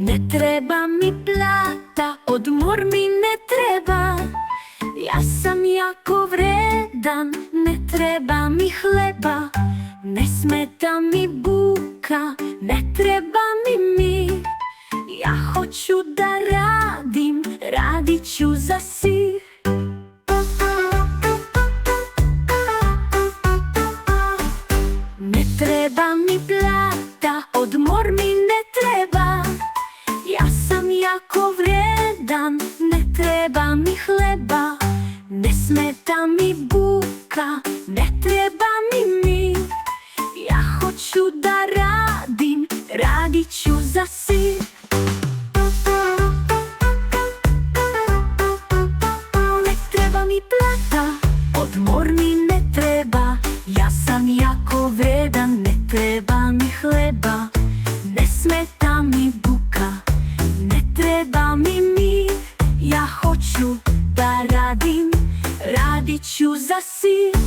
Ne treba mi plata, odmor mi ne treba. Ja sam jako vredan, ne treba mi hleba. Ne smeta mi buka, ne treba mi mir. Ja hoću da radim, radit ću za sir. Ne treba mi plata, odmor mi ne treba. Ja sam jako vredan, ne treba mi hleba. Ne smeta mi buka, ne treba mi mir. Ja hoću da radim, radit ću za sir. Ne treba mi plata, odmor mi ne treba. Ja sam jako vredan, ne treba mi hleba. Ne smeta mi buka, ne treba mi mir. Ja hoću da radim, radit ću za sir.